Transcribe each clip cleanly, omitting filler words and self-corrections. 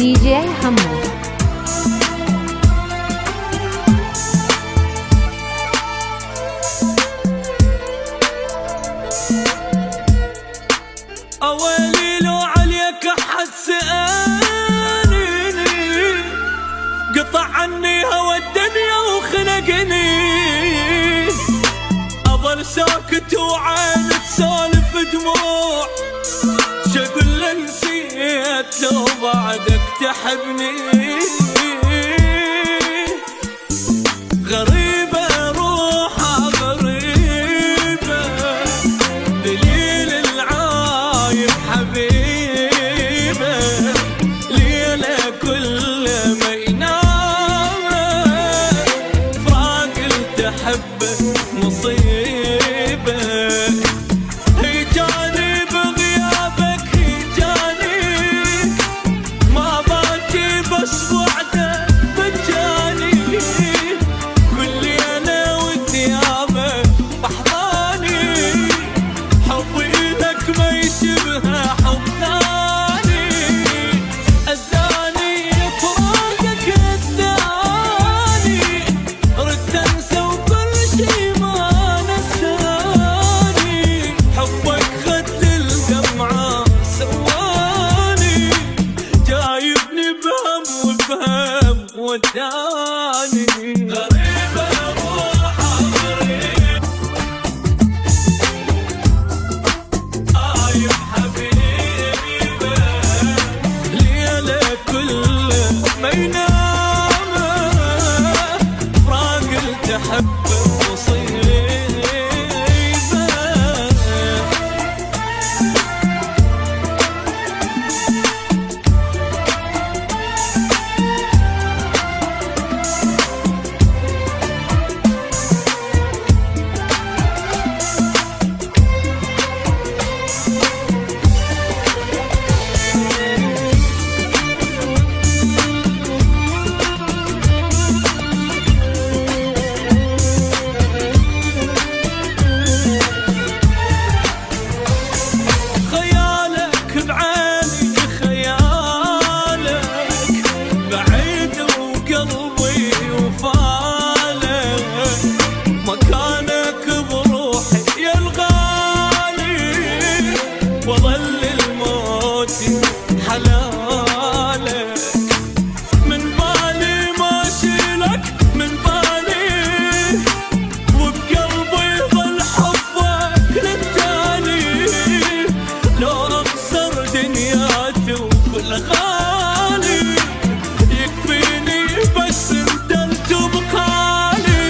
DJ حمو. أويلي لو عليك أحد سألني قطع عني هوى الدنيا وخنقني، أظل ساكت وعين تسالف دموع، شقول له نسيت لو بعدك تحبني. غريبة روحها غريبة، دليل العايب حبيبة، ليلة كل ما ينام فراق التحبه مصيبة. هيجاني بغيابك هيجاني، ما باكي بس وعدك بجاني، كل انا وثيابك بحضاني، حب ايدك ما يشبه حب ثاني، اذاني فراقك اذاني، ردت انسى وكل شي ما نساني، حبك خد الدمعة سواني، جايبني بهم وبهم وداني. غريبة روحها غريب، عايب حبيبة، ليلة كل ما ينام فراق التحبه مصيبة. خيالك بعيني خيالك، بعيد وقلبي وفالك، مكانك بروحي يا الغالي، وظل الموت حلالك، من بالي ما اشيلك من بالي، وبقلبي ظل حبك للتالي، لو اخسر دنياتي وكل غالي، يكفيني بس انت تبقالي،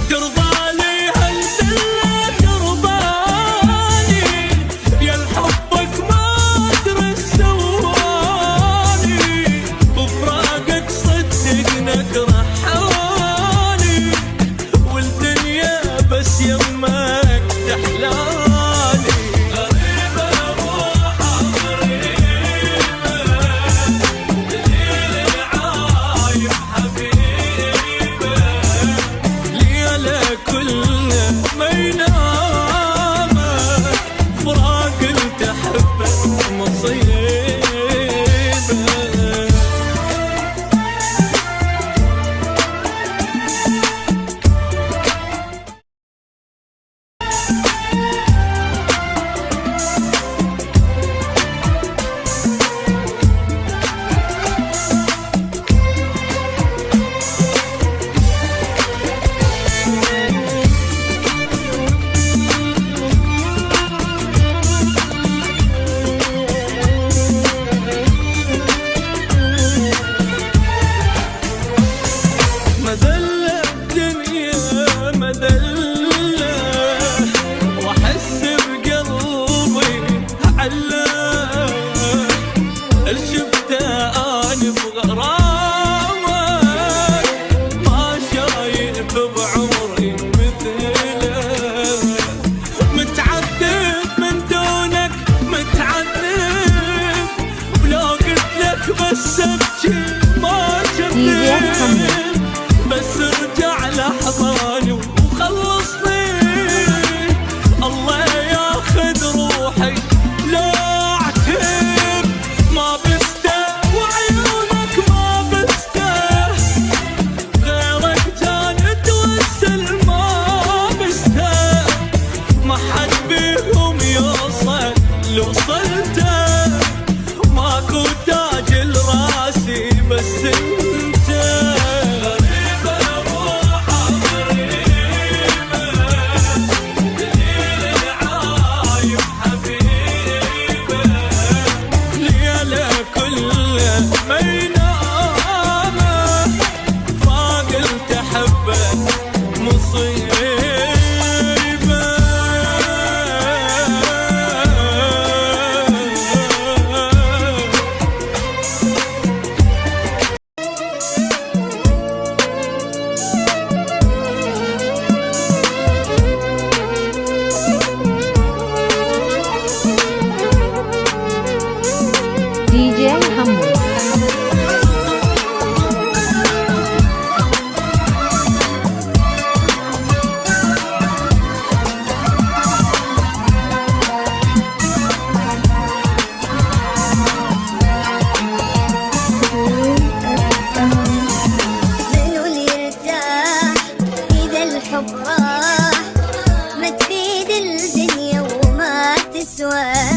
ترضالي هالدنيا ترضاني، يا الحبك ما ادري سواني، بفراقك صدق نكره حالي، والدنيا بس يمك تحلالي. غريبة روحها غريبة، دليل العايب حبيبة، ليلة كل ما ينام فراق التحبه مصيبة. اللي وصلته ماكو تاج لراسي بس انت غريبة روحه غريبة دليل العايب حبيبة ليلة كله ما ينامه فاقلت احبه مصيبة DJ حمو. منو اللي يرتاح إذا الحب راح ما تفيد الدنيا وما تسوى